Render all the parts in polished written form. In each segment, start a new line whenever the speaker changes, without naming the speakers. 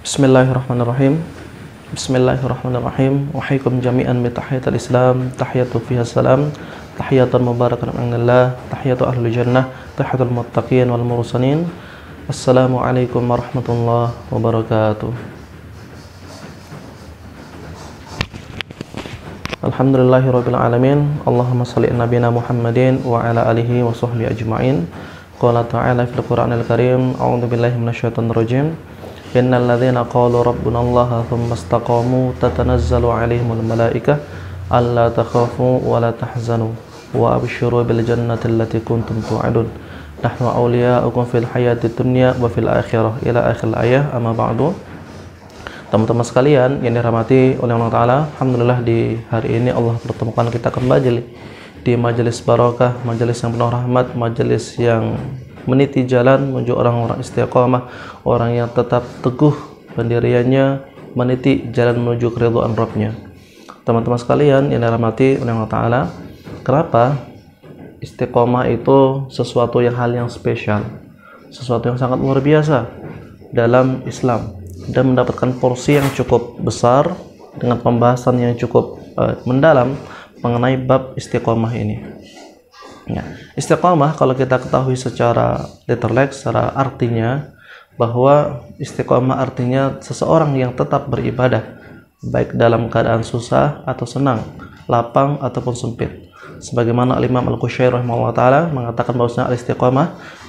Bismillahirrahmanirrahim. Bismillahirrahmanirrahim. Wahaikum jami'an bi tahiyatul Islam, tahiyatu fiha salam, tahiyatan mubarakatan minallah, tahiyatu ahli jannah, tahiyatul muttaqin wal mursalin. Assalamualaikum warahmatullahi wabarakatuh. Alhamdulillahirabbil alamin. Allahumma shalli ala nabiyina Muhammadin wa ala alihi wa sahbihi ajma'in. Qala ta'ala fil Qur'anil Karim, a'udzu billahi minasyaitonir rajim. Innal ladzina qalu rabbuna Allah tsumma istaqamu tatanazzalu 'alaihimul malaikah alla takhafu wa la tahzanu wa abshiru bil jannati allati kuntum tu'adun. Nahnu awliya'ukum fil hayatid dunya wa fil akhirah ila akhir ayat. Amma ba'du. Teman-teman sekalian yang dirahmati oleh Allah Ta'ala, alhamdulillah di hari ini Allah pertemukan kita kembali di majelis barakah, majelis yang penuh rahmat, majelis yang meniti jalan menuju orang-orang istiqamah, orang yang tetap teguh pendiriannya, meniti jalan menuju keridhaan Rabb-Nya. Teman-teman sekalian yang dirahmati oleh Allah Ta'ala, kenapa istiqamah itu sesuatu yang hal yang spesial, sesuatu yang sangat luar biasa dalam Islam, dan mendapatkan porsi yang cukup besar dengan pembahasan yang cukup mendalam mengenai bab istiqamah ini. Ya, istiqamah kalau kita ketahui secara literal, secara artinya, bahwa istiqamah artinya seseorang yang tetap beribadah baik dalam keadaan susah atau senang, lapang ataupun sempit. Sebagaimana Imam Al-Qushayri rahimahullah ta'ala mengatakan bahwasanya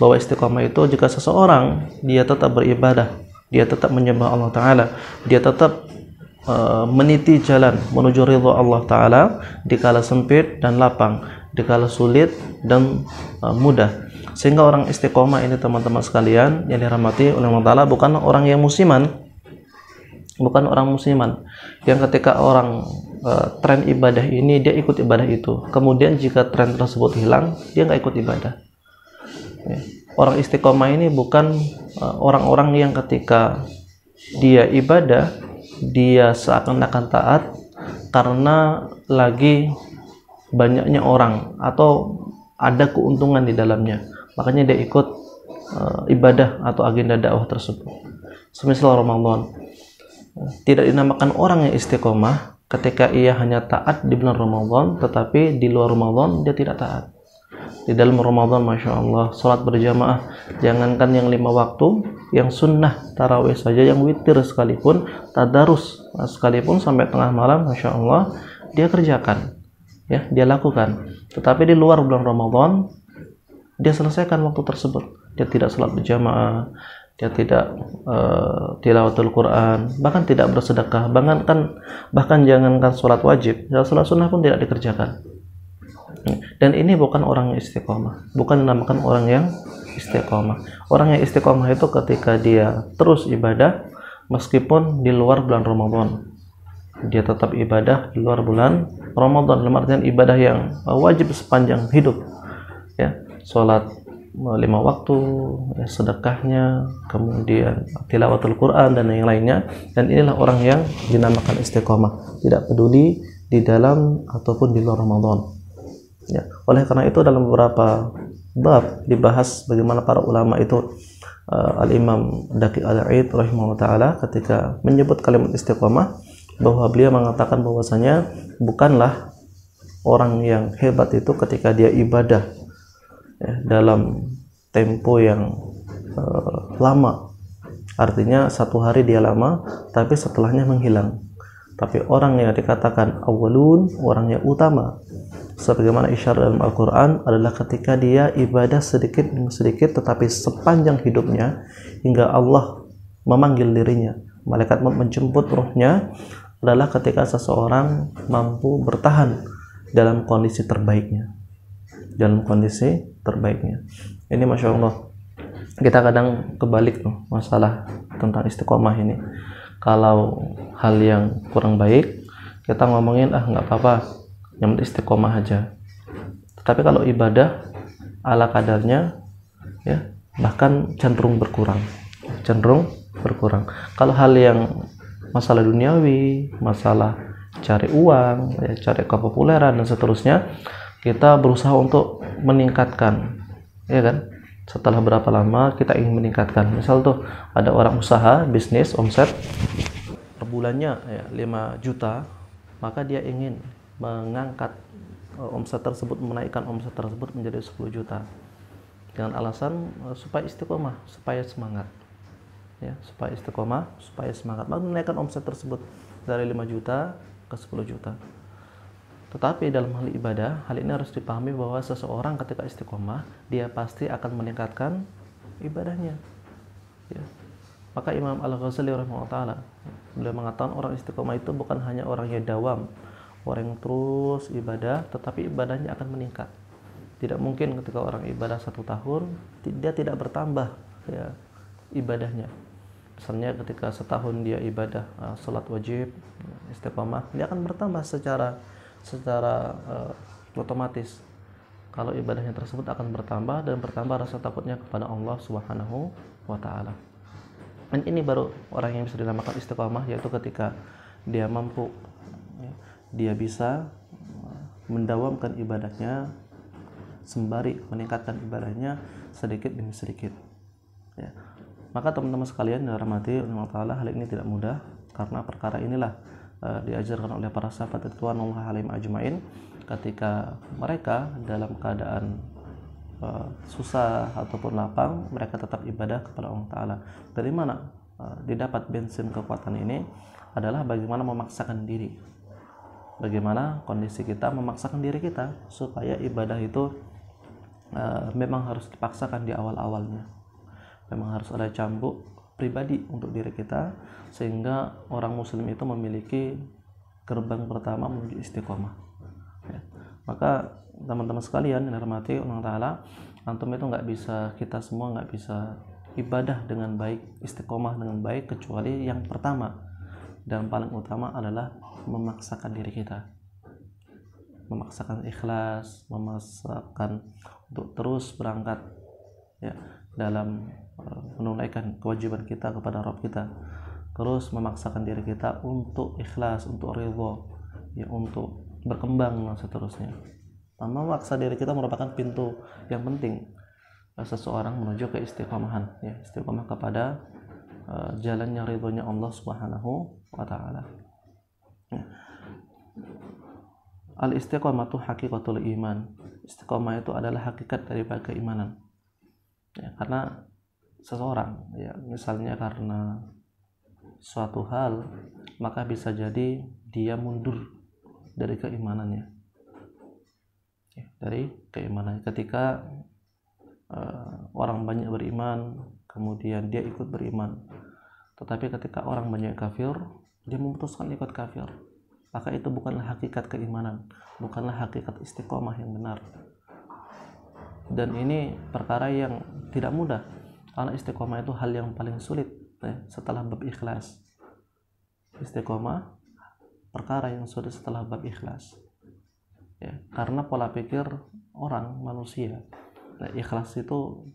bahwa istiqamah itu jika seseorang dia tetap beribadah, dia tetap menyembah Allah Ta'ala, dia tetap meniti jalan menuju ridha Allah Ta'ala dikala sempit dan lapang, dikala sulit dan mudah. Sehingga orang istiqomah ini teman-teman sekalian yang dirahmati oleh Allah Ta'ala bukan orang yang musiman, bukan orang musiman yang ketika orang tren ibadah ini dia ikut ibadah itu, kemudian jika tren tersebut hilang dia nggak ikut ibadah. Ya. Orang istiqomah ini bukan orang-orang yang ketika dia ibadah dia seakan-akan taat karena lagi banyaknya orang atau ada keuntungan di dalamnya, makanya dia ikut ibadah atau agenda dakwah tersebut. Semisal Ramadan, tidak dinamakan orang yang istiqomah ketika ia hanya taat di bulan Ramadan, tetapi di luar Ramadan dia tidak taat. Di dalam Ramadan, Masya Allah, sholat berjamaah, jangankan yang 5 waktu, yang sunnah tarawih saja, yang witir sekalipun, tadarus sekalipun sampai tengah malam, Masya Allah, dia kerjakan, ya, dia lakukan. Tetapi di luar bulan Ramadan, dia selesaikan waktu tersebut. Dia tidak sholat berjamaah, dia tidak tilawatul Quran, bahkan tidak bersedekah, bahkan jangankan sholat wajib, sholat sunnah pun tidak dikerjakan. Dan ini bukan orang yang istiqomah, bukan dinamakan orang yang istiqomah. Orang yang istiqomah itu ketika dia terus ibadah meskipun di luar bulan Ramadan, dia tetap ibadah di luar bulan Ramadan, dalam artian ibadah yang wajib sepanjang hidup, ya, sholat 5 waktu, ya, sedekahnya, kemudian tilawatul Quran dan yang lainnya. Dan inilah orang yang dinamakan istiqomah, tidak peduli di dalam ataupun di luar Ramadan. Ya, oleh karena itu dalam beberapa bab dibahas bagaimana para ulama itu Al-Imam Daqiq Al-Aid rahimahullah ta'ala ketika menyebut kalimat istiqomah, bahwa beliau mengatakan bahwasanya bukanlah orang yang hebat itu ketika dia ibadah, ya, dalam tempo yang lama, artinya 1 hari dia lama tapi setelahnya menghilang. Tapi orang yang dikatakan awalun, orang yang utama, sebagaimana isyarat dalam Al-Quran, adalah ketika dia ibadah sedikit demi sedikit tetapi sepanjang hidupnya hingga Allah memanggil dirinya, malaikat menjemput ruhnya, adalah ketika seseorang mampu bertahan dalam kondisi terbaiknya, ini Masya Allah. Kita kadang kebalik tuh masalah tentang istiqomah ini. Kalau hal yang kurang baik kita ngomongin nggak apa-apa, yang penting istiqomah aja. Tapi kalau ibadah ala kadarnya, ya, bahkan cenderung berkurang. Kalau hal yang masalah duniawi, masalah cari uang, ya, cari kepopuleran dan seterusnya, kita berusaha untuk meningkatkan, ya kan? Setelah berapa lama kita ingin meningkatkan. Misal tuh ada orang usaha, bisnis, omset per bulannya ya 5 juta, maka dia ingin mengangkat omset tersebut, menaikkan omset tersebut menjadi 10 juta. Dengan alasan supaya istiqomah, supaya semangat. Ya, supaya istiqomah, supaya semangat. Maka menaikkan omset tersebut dari 5 juta ke 10 juta. Tetapi dalam hal ibadah, hal ini harus dipahami bahwa seseorang ketika istiqomah, dia pasti akan meningkatkan ibadahnya. Ya. Maka Imam Al-Ghazali rahimahullah ta'ala, beliau mengatakan orang istiqomah itu bukan hanya orang yang dawam, orang yang terus ibadah, tetapi ibadahnya akan meningkat. Tidak mungkin ketika orang ibadah 1 tahun, dia tidak bertambah ya, ibadahnya. Misalnya ketika setahun dia ibadah salat wajib, istiqomah, dia akan bertambah secara otomatis. Kalau ibadahnya tersebut akan bertambah dan bertambah rasa takutnya kepada Allah Subhanahu wa taala. Dan ini baru orang yang bisa dinamakan istiqomah, yaitu ketika dia mampu ya, dia bisa mendawamkan ibadahnya sembari meningkatkan ibadahnya sedikit demi sedikit. Ya. Maka teman-teman sekalian yang dirahmati Allah Ta'ala, hal ini tidak mudah karena perkara inilah diajarkan oleh para sahabat ridwanullah alaihim ajmain ketika mereka dalam keadaan susah ataupun lapang, mereka tetap ibadah kepada Allah Ta'ala. Dari mana didapat bensin kekuatan ini adalah bagaimana memaksakan diri, bagaimana kondisi kita memaksakan diri kita supaya ibadah itu memang harus dipaksakan di awal-awalnya. Memang harus ada cambuk pribadi untuk diri kita, sehingga orang muslim itu memiliki gerbang pertama menuju istiqomah ya. Maka teman-teman sekalian yang dirahmati Allah Ta'ala, antum itu kita semua nggak bisa ibadah dengan baik, istiqomah dengan baik, kecuali yang pertama dan paling utama adalah memaksakan diri kita, memaksakan ikhlas, memaksakan untuk terus berangkat ya dalam menunaikan kewajiban kita kepada Rabb kita, terus memaksakan diri kita untuk ikhlas, untuk ridho ya, untuk berkembang dan seterusnya. Memaksa diri kita merupakan pintu yang penting seseorang menuju ke istiqomahan ya, istiqomah kepada jalannya ridhonya Allah Subhanahu wa taala ya. Al istiqomatu haqiqatul iman. Istiqomah itu adalah hakikat daripada keimanan ya, karena seseorang ya, misalnya karena suatu hal, maka bisa jadi dia mundur dari keimanannya ya, dari keimanannya. Ketika orang banyak beriman, kemudian dia ikut beriman, tetapi ketika orang banyak kafir, dia memutuskan ikut kafir, maka itu bukanlah hakikat keimanan, bukanlah hakikat istiqomah yang benar. Dan ini perkara yang tidak mudah, karena istiqomah itu hal yang paling sulit ya, setelah bab ikhlas. Istiqomah perkara yang sulit setelah bab ikhlas ya, karena pola pikir orang manusia ikhlas itu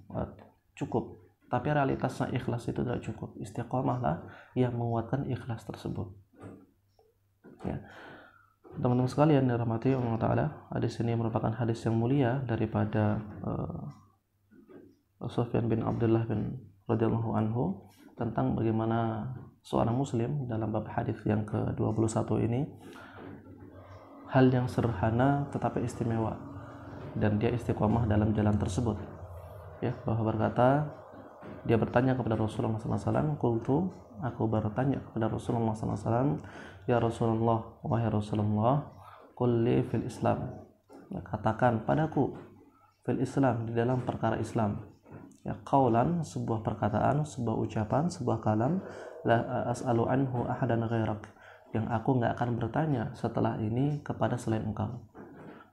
cukup, tapi realitasnya ikhlas itu tidak cukup. Istiqomah lah yang menguatkan ikhlas tersebut ya. Teman-teman sekalian dirahmati Allah Ta'ala, hadis ini merupakan hadis yang mulia daripada Sufyan bin Abdullah bin radhiyallahu anhu, tentang bagaimana seorang muslim dalam bab hadis yang ke-21 ini, hal yang sederhana tetapi istimewa, dan dia istiqomah dalam jalan tersebut ya, bahwa dia bertanya kepada Rasulullah SAW, qultu, aku bertanya kepada Rasulullah SAW, ya Rasulullah, wahai Rasulullah, qul li fil Islam, katakan padaku fil Islam, di dalam perkara Islam ya, qaulan, sebuah perkataan, sebuah ucapan, sebuah kalam, la as'alu anhu ahadan ghairak, yang aku nggak akan bertanya setelah ini kepada selain engkau.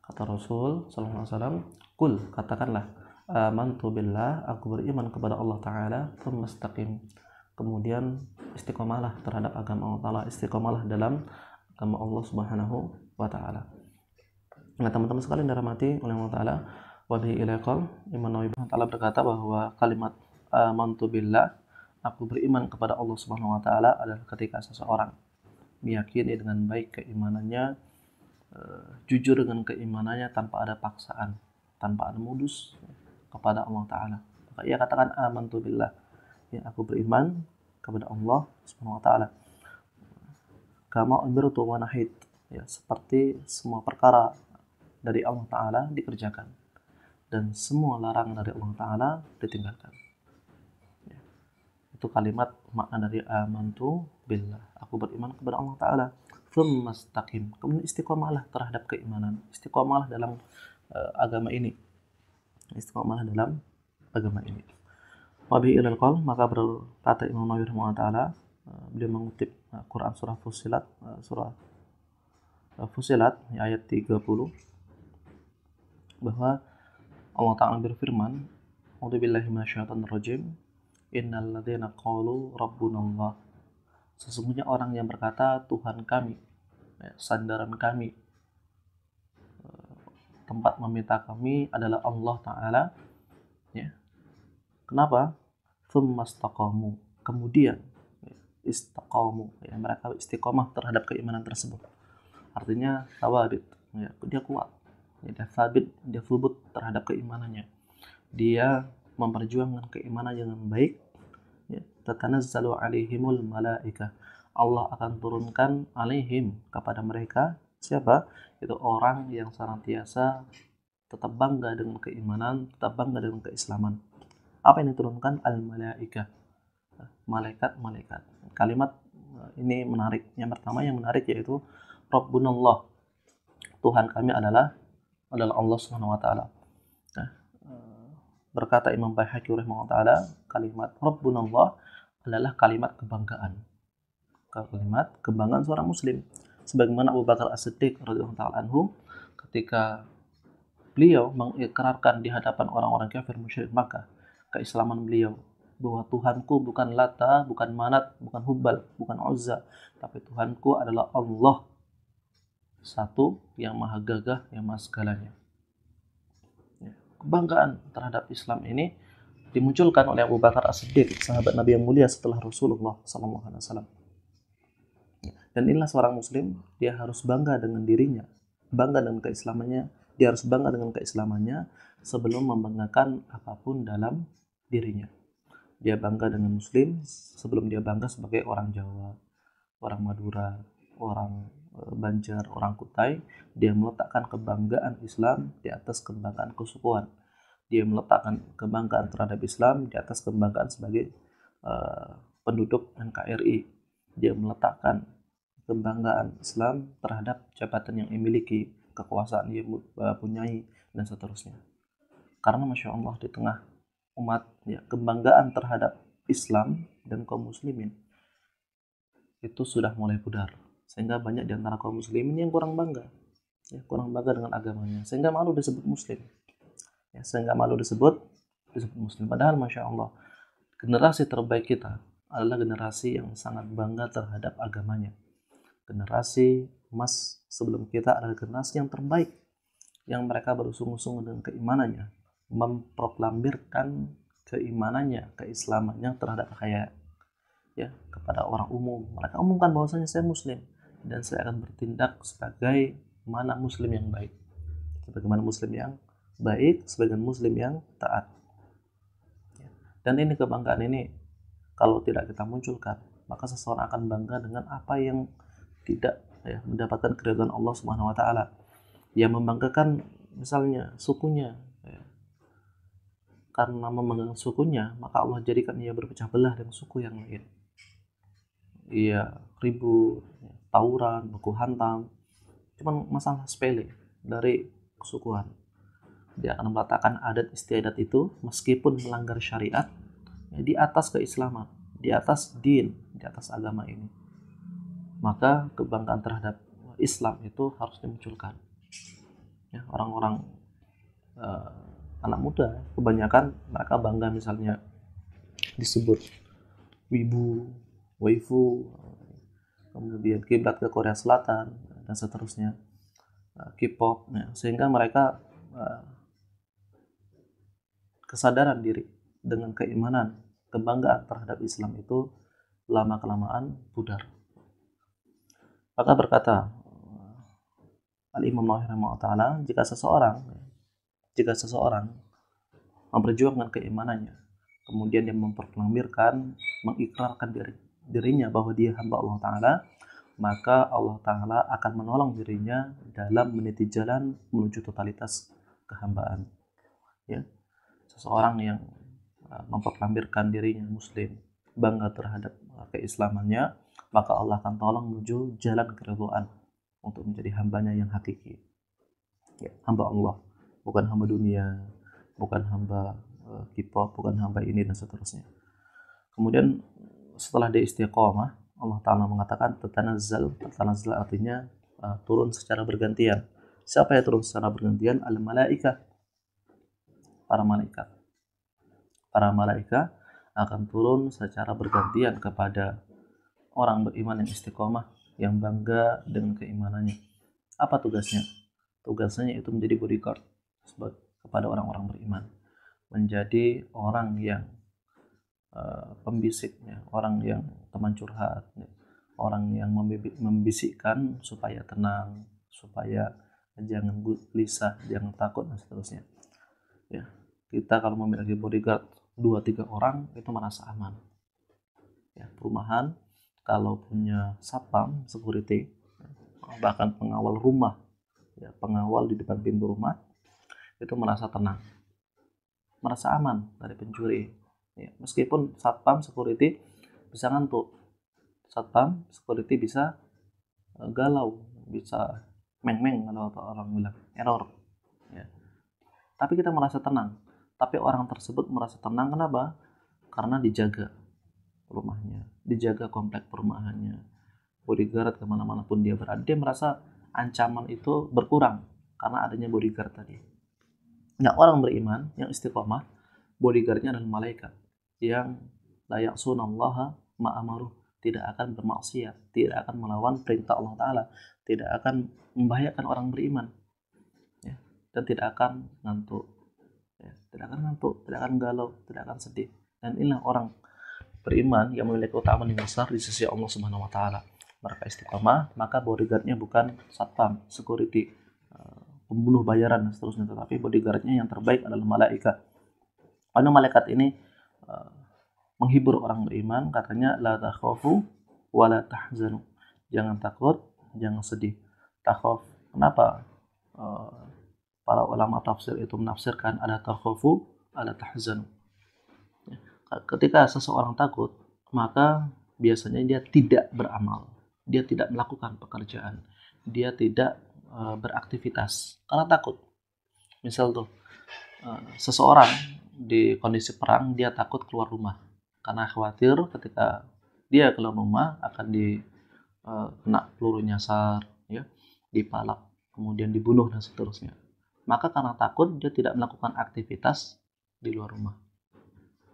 Kata Rasul sallallahu alaihi wasallam, qul, katakanlah, amantu billah, aku beriman kepada Allah Ta'ala, tsumastaqim, kemudian istiqomalah terhadap agama Allah Ta'ala, istiqomalah dalam agama Allah Subhanahu wa Ta'ala. Nah teman-teman sekalian dirahmati oleh Allah Ta'ala, wabihi ilaiqal, Imam Nawawi Ta'ala berkata bahwa kalimat amantu billah, aku beriman kepada Allah Subhanahu wa Ta'ala, adalah ketika seseorang meyakini dengan baik keimanannya, jujur dengan keimanannya tanpa ada paksaan, tanpa ada modus kepada Allah Ta'ala. Maka maka ia katakan amantu billah, ya aku beriman kepada Allah Subhanahu wa taala. Kama umirtu wa nahid, ya seperti semua perkara dari Allah taala dikerjakan dan semua larangan dari Allah taala ditinggalkan. Ya. Itu kalimat makna dari amantu billah, aku beriman kepada Allah taala. Tsumastaqim, kemudian istiqomahlah terhadap keimanan, istiqomahlah dalam agama ini, istiqomahlah dalam agama ini. Wabihi ilal qol, maka berkata Imam Nawawi rahimahullah taala, beliau mengutip Quran surah Fussilat ayat 30, bahwa Allah taala berfirman, a'udzubillahi minasyaitonir rajim, innal ladzina qalu rabbunallah, sesungguhnya orang yang berkata Tuhan kami, ya, sandaran kami, tempat meminta kami adalah Allah taala, ya. Kenapa? Tsumastaqamu, kemudian istaqamu, ya, mereka istiqomah terhadap keimanan tersebut. Artinya tawabit, ya, dia kuat, ya, dia sabit, dia subut terhadap keimanannya. Dia memperjuangkan keimanan dengan baik. Ya, tatanazzalu alaihimul malaika, Allah akan turunkan alaihim, kepada mereka. Siapa? Itu orang yang senantiasa tetap bangga dengan keimanan, tetap bangga dengan keislaman. Apa yang diturunkan? Al-malaika, malaikat-malaikat. Kalimat ini menarik. Yang pertama yang menarik yaitu Rabbunallah, Tuhan kami adalah Allah Subhanahu wa taala. Nah, berkata Imam Baihaqi rahimahullah taala, kalimat Rabbunallah adalah kalimat kebanggaan. Kalimat kebanggaan seorang muslim. Sebagaimana Abu Bakar As-Siddiq radhiyallahu taala anhu, ketika beliau mengikrarkan di hadapan orang-orang kafir musyrik Makkah keislaman beliau, bahwa Tuhanku bukan Lata, bukan Manat, bukan Hubal, bukan Uzza, tapi Tuhanku adalah Allah, satu yang maha gagah, yang maha segalanya. Ya. Kebanggaan terhadap Islam ini dimunculkan oleh Abu Bakar As-Siddiq, sahabat Nabi yang mulia setelah Rasulullah SAW. Dan inilah seorang muslim, dia harus bangga dengan dirinya, bangga dengan keislamannya, dia harus bangga dengan keislamannya sebelum membanggakan apapun dalam dirinya. Dia bangga dengan muslim sebelum dia bangga sebagai orang Jawa, orang Madura, orang Banjar, orang Kutai. Dia meletakkan kebanggaan Islam di atas kebanggaan kesukuan. Dia meletakkan kebanggaan terhadap Islam di atas kebanggaan sebagai penduduk NKRI. Dia meletakkan kebanggaan Islam terhadap jabatan yang dimiliki, kekuasaan yang punyai, dan seterusnya. Karena Masya Allah, di tengah umat, ya, kebanggaan terhadap Islam dan kaum muslimin itu sudah mulai pudar, sehingga banyak di antara kaum muslimin yang kurang bangga, ya, kurang bangga dengan agamanya, sehingga malu disebut muslim, ya, sehingga malu disebut muslim. Padahal Masya Allah, generasi terbaik kita adalah generasi yang sangat bangga terhadap agamanya. Generasi emas sebelum kita adalah generasi yang terbaik, yang mereka bersungguh-sungguh dengan keimanannya, memproklamirkan keimanannya, keislamannya terhadap rakyat, ya, kepada orang umum. Mereka umumkan bahwasanya saya muslim dan saya akan bertindak sebagai mana muslim yang baik, sebagaimana muslim yang baik, sebagai muslim yang taat. Dan ini kebanggaan ini kalau tidak kita munculkan, maka seseorang akan bangga dengan apa yang tidak, ya, mendapatkan keridhaan Allah Subhanahu wa taala. Yang membanggakan misalnya sukunya, ya. Karena membanggakan sukunya, maka Allah jadikan ia berpecah belah dengan suku yang lain. Ia ribut, ya, tawuran, baku hantam, cuman masalah sepele dari kesukuan. Dia akan meletakkan adat istiadat itu meskipun melanggar syariat, ya, di atas keislaman, di atas din, di atas agama ini. Maka kebanggaan terhadap Islam itu harus dimunculkan. Ya, orang-orang anak muda kebanyakan mereka bangga misalnya disebut wibu, waifu, kemudian kiblat ke Korea Selatan dan seterusnya, K-pop, ya, sehingga mereka kesadaran diri dengan keimanan, kebanggaan terhadap Islam itu lama-kelamaan pudar. Maka berkata Al-Imam Nawawi rahimahullah taala, jika seseorang memperjuangkan keimanannya kemudian dia memproklamirkan, mengikrarkan dirinya bahwa dia hamba Allah Ta'ala, maka Allah Ta'ala akan menolong dirinya dalam meniti jalan menuju totalitas kehambaan. Ya, seseorang yang memproklamirkan dirinya muslim, bangga terhadap keislamannya, maka Allah akan tolong menuju jalan keridhaan untuk menjadi hambanya yang hakiki. Ya, hamba Allah, bukan hamba dunia, bukan hamba K-pop, bukan hamba ini dan seterusnya. Kemudian setelah dia istiqomah, Allah Ta'ala mengatakan tatanazzal artinya turun secara bergantian. Siapa yang turun secara bergantian? Al-malaikah, para malaikat. Para malaikat akan turun secara bergantian kepada orang beriman yang istiqomah, yang bangga dengan keimanannya. Apa tugasnya? Tugasnya itu menjadi bodyguard kepada orang-orang beriman, menjadi orang yang pembisik, ya, orang yang teman curhat, ya, orang yang membisikkan supaya tenang, supaya jangan gelisah, jangan takut dan seterusnya. Ya, kita kalau memiliki bodyguard 2-3 orang itu merasa aman. Ya, perumahan kalau punya satpam, security, bahkan pengawal rumah, ya, pengawal di depan pintu rumah, itu merasa tenang, merasa aman dari pencuri. Ya, meskipun satpam security bisa ngantuk, satpam security bisa galau, bisa meng-meng kalau orang bilang error. Ya. Tapi kita merasa tenang. Tapi orang tersebut merasa tenang kenapa? Karena dijaga rumahnya, dijaga komplek perumahannya, bodyguard kemana-mana pun dia berada, dia merasa ancaman itu berkurang karena adanya bodyguard tadi. Nah, orang beriman yang istiqomah, bodyguardnya adalah malaikat yang la ya'sunallaha ma amaruh, tidak akan bermaksiat, tidak akan melawan perintah Allah Ta'ala, tidak akan membahayakan orang beriman, ya, dan tidak akan ngantuk, ya, tidak akan galau, tidak akan sedih. Dan inilah orang beriman yang memiliki keutamaan yang besar di sisi Allah Subhanahu Wa Ta'ala. Mereka istiqomah, maka bodyguardnya bukan satpam, security, pembunuh bayaran dan seterusnya, tetapi bodyguardnya yang terbaik adalah malaikat. Karena malaikat ini menghibur orang beriman, katanya la takhafu wa la tahzanu, jangan takut, jangan sedih. Takhaf, kenapa para ulama tafsir itu menafsirkan ada takhafu, ada tahzanu? Ketika seseorang takut, maka biasanya dia tidak beramal, dia tidak melakukan pekerjaan, dia tidak beraktivitas karena takut. Misal tuh seseorang di kondisi perang, dia takut keluar rumah karena khawatir ketika dia keluar rumah akan kena peluru nyasar, ya, dipalak, kemudian dibunuh dan seterusnya. Maka karena takut dia tidak melakukan aktivitas di luar rumah.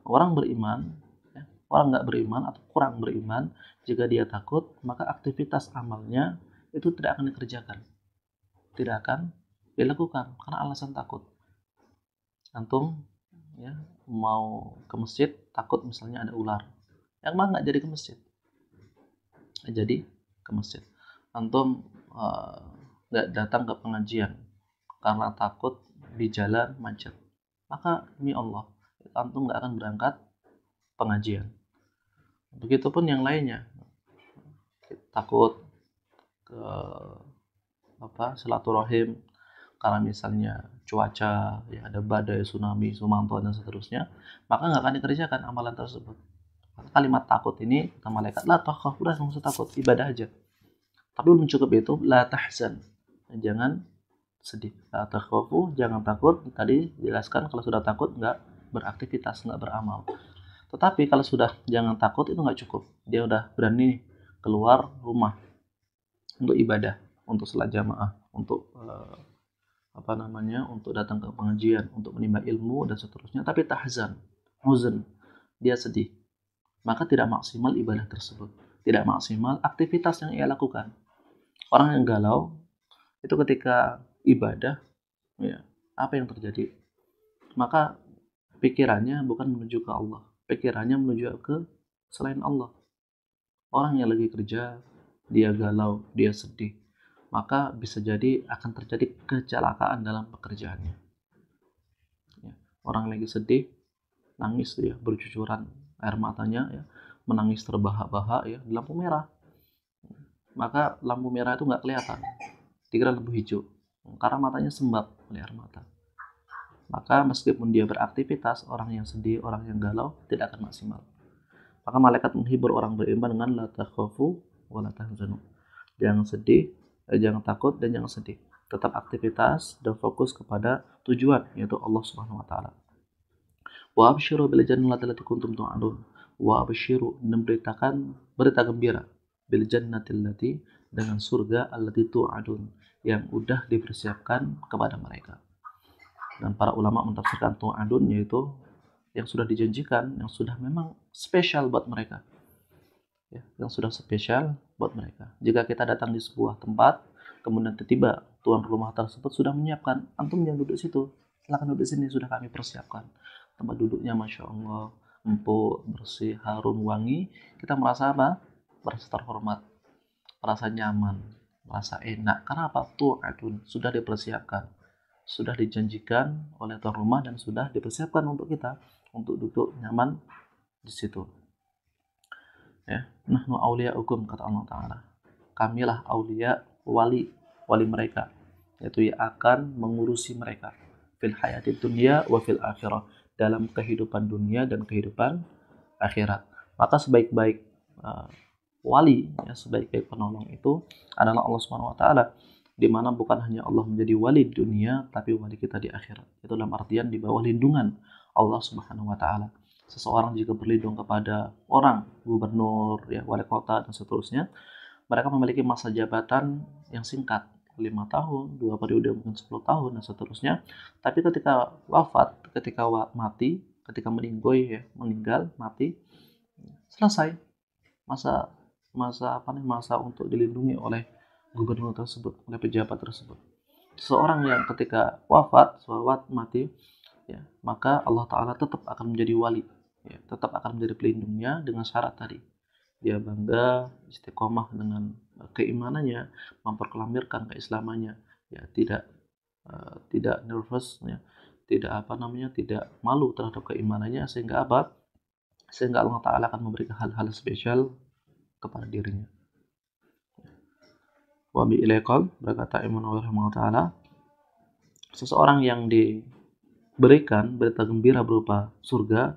Orang beriman, ya, orang nggak beriman atau kurang beriman, jika dia takut, maka aktivitas amalnya itu tidak akan dikerjakan, tidak akan dilakukan karena alasan takut. Antum, ya, mau ke masjid takut misalnya ada ular, yang mah nggak jadi ke masjid, Antum nggak datang ke pengajian karena takut di jalan macet, maka demi Allah antum nggak akan berangkat pengajian. Begitupun yang lainnya, takut ke silaturahim karena misalnya cuaca, ya, ada badai, tsunami, sumanto dan seterusnya, maka nggak akan dikerjakan amalan tersebut. Kalimat takut ini kata malaikat, la takhaf, udah nggak usah takut, ibadah aja. Tapi belum cukup itu, la tahzan, jangan sedih. La takhafu, jangan takut. Tadi jelaskan kalau sudah takut nggak beraktivitas, nggak beramal. Tetapi kalau sudah jangan takut itu nggak cukup, dia udah berani keluar rumah untuk ibadah, untuk salat jamaah, untuk untuk datang ke pengajian, untuk menimba ilmu dan seterusnya, tapi tahzan, huzn, dia sedih, maka tidak maksimal ibadah tersebut, tidak maksimal aktivitas yang ia lakukan. Orang yang galau itu ketika ibadah, ya, apa yang terjadi? Maka pikirannya bukan menuju ke Allah, pikirannya menuju ke selain Allah. Orang yang lagi kerja, dia galau, dia sedih, maka bisa jadi akan terjadi kecelakaan dalam pekerjaannya. Ya, orang lagi sedih, nangis ya, bercucuran air matanya ya, menangis terbahak-bahak ya di lampu merah. Maka lampu merah itu nggak kelihatan, dikira lampu hijau karena matanya sembab oleh air mata. Maka meskipun dia beraktivitas, orang yang sedih, orang yang galau tidak akan maksimal. Maka malaikat menghibur orang beriman dengan la takhafu wa la tahzanu. Jangan sedih, jangan takut dan jangan sedih. Tetap aktivitas dan fokus kepada tujuan, yaitu Allah Subhanahu wa taala. Wa absyiru bil jannati allati kuntum tu'adun. Wa absyiru, dan beritakan berita gembira bil jannati allati, dengan surga allati tu'adun, yang udah dipersiapkan kepada mereka. Dan para ulama mentafsirkan tu'adun yaitu yang sudah dijanjikan, yang sudah memang spesial buat mereka. Ya, yang sudah spesial buat mereka. Jika kita datang di sebuah tempat, kemudian tiba-tiba tuan rumah tersebut sudah menyiapkan, antum jangan duduk situ, silakan duduk sini, sudah kami persiapkan. Tempat duduknya Masya Allah, empuk, bersih, harum, wangi. Kita merasa apa? Merasa terhormat, merasa nyaman, merasa enak. Karena apa? Tu'adun, sudah dipersiapkan, sudah dijanjikan oleh tuan rumah dan sudah dipersiapkan untuk kita untuk duduk nyaman di situ. Ya, nahnu auliya'ukum, kata Allah Ta'ala. Kamilah aulia, wali mereka, yaitu yang akan mengurusi mereka fil hayati dunia wa fil akhirah, dalam kehidupan dunia dan kehidupan akhirat. Maka sebaik-baik wali, ya, sebaik-baik penolong itu adalah Allah Subhanahu wa taala, di mana bukan hanya Allah menjadi wali di dunia, tapi wali kita di akhirat. Itu dalam artian di bawah lindungan Allah Subhanahu wa taala. Seseorang jika berlindung kepada orang, gubernur, ya, wali kota dan seterusnya, mereka memiliki masa jabatan yang singkat, 5 tahun, 2 periode, mungkin 10 tahun dan seterusnya. Tapi ketika wafat, ketika mati, ketika meninggal, mati, selesai masa untuk dilindungi oleh gubernur tersebut, oleh pejabat tersebut. Seseorang yang ketika wafat mati, ya, maka Allah Ta'ala tetap akan menjadi wali, ya, tetap akan menjadi pelindungnya dengan syarat tadi. Dia bangga, istiqomah dengan keimanannya, memproklamirkan keislamannya, ya, tidak nervous, ya, tidak malu terhadap keimanannya, sehingga Allah Ta'ala akan memberikan hal-hal spesial kepada dirinya. Wa bi ilaikal, berkata Imam Nawawi rahimahullah ta'ala, seseorang yang diberikan berita gembira berupa surga,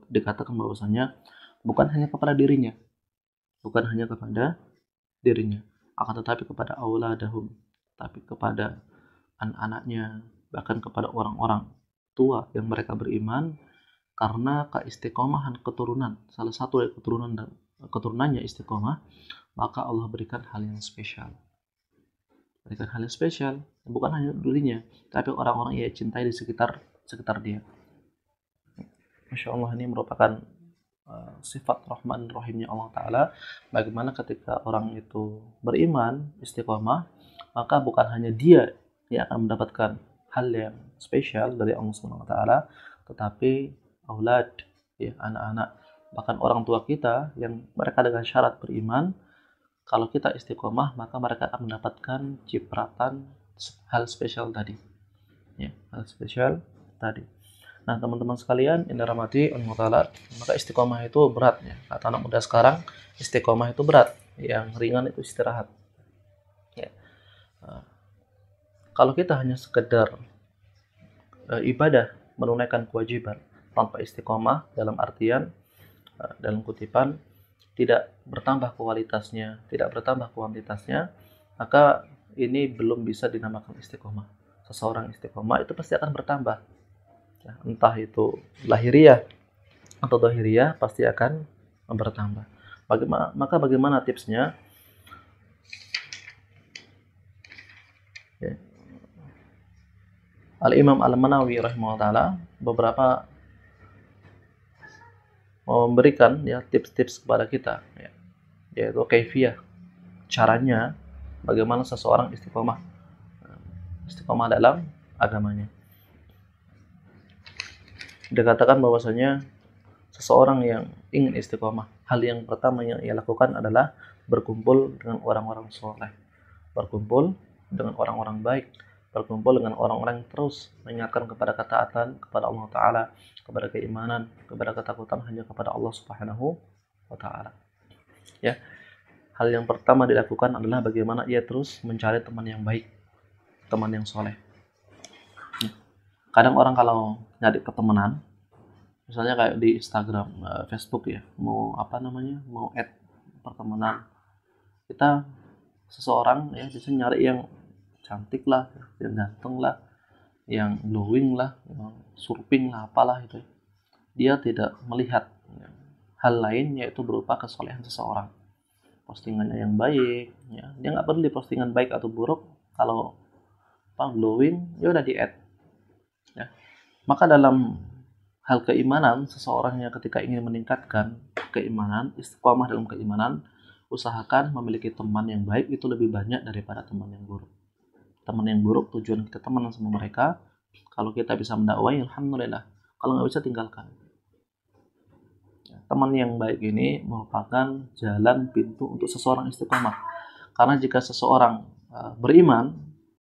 dikatakan bahwasanya bukan hanya kepada dirinya, akan tetapi kepada auladahum, tapi kepada anak-anaknya, bahkan kepada orang-orang tua yang mereka beriman, karena keistiqomahan keturunan, salah satu dari keturunannya istiqomah, maka Allah berikan hal yang spesial. Bukan hanya dirinya, tapi orang-orang yang cintai di sekitar dia. Masya Allah, ini merupakan sifat Rahman Rahimnya Allah Ta'ala. Bagaimana ketika orang itu beriman, istiqomah, maka bukan hanya dia yang akan mendapatkan hal yang spesial dari Allah Subhanahu wa Ta'ala, tetapi aulad, ya, anak-anak, bahkan orang tua kita yang mereka dengan syarat beriman, kalau kita istiqomah, maka mereka akan mendapatkan cipratan hal spesial tadi. Ya, hal spesial tadi. Nah, teman-teman sekalian, yang dirahmati Allah Ta'ala, maka istiqomah itu berat, ya. Kata anak muda sekarang, istiqomah itu berat. Yang ringan itu istirahat. Ya. Kalau kita hanya sekedar ibadah, menunaikan kewajiban tanpa istiqomah, dalam artian, dalam kutipan, tidak bertambah kualitasnya, tidak bertambah kuantitasnya, maka ini belum bisa dinamakan istiqomah. Seseorang istiqomah itu pasti akan bertambah, ya, entah itu lahiriah atau dhahiriah, pasti akan bertambah. Maka bagaimana tipsnya? Ya. Al-Imam Al-Manawi rahimahullah ta'ala beberapa memberikan, ya, tips-tips kepada kita, ya, yaitu kaifiyah, caranya bagaimana seseorang istiqomah dalam agamanya. Dikatakan bahwasanya seseorang yang ingin istiqomah, hal yang pertama yang ia lakukan adalah berkumpul dengan orang-orang soleh, berkumpul dengan orang-orang baik, berkumpul dengan orang-orang yang terus mengingatkan kepada ketaatan kepada Allah Ta'ala, kepada keimanan, kepada ketakutan hanya kepada Allah Subhanahu wa Ta'ala. Ya, hal yang pertama dilakukan adalah bagaimana ia terus mencari teman yang baik, teman yang soleh. Kadang orang kalau nyari pertemanan, misalnya kayak di Instagram, Facebook ya, mau add pertemanan, kita seseorang ya bisa nyari yang cantik lah, yang ganteng lah, yang glowing lah, yang surfing lah, apalah itu. Dia tidak melihat hal lain, yaitu berupa kesolehan seseorang, postingannya yang baik ya. Dia nggak peduli postingan baik atau buruk, kalau glowing ya udah di add ya. Maka dalam hal keimanan, seseorang yang ketika ingin meningkatkan keimanan, istiqomah dalam keimanan, usahakan memiliki teman yang baik itu lebih banyak daripada teman yang buruk. Teman yang buruk, tujuan kita teman sama mereka, kalau kita bisa mendakwai, alhamdulillah. Kalau nggak bisa, tinggalkan. Teman yang baik ini merupakan jalan pintu untuk seseorang istiqomah. Karena jika seseorang beriman,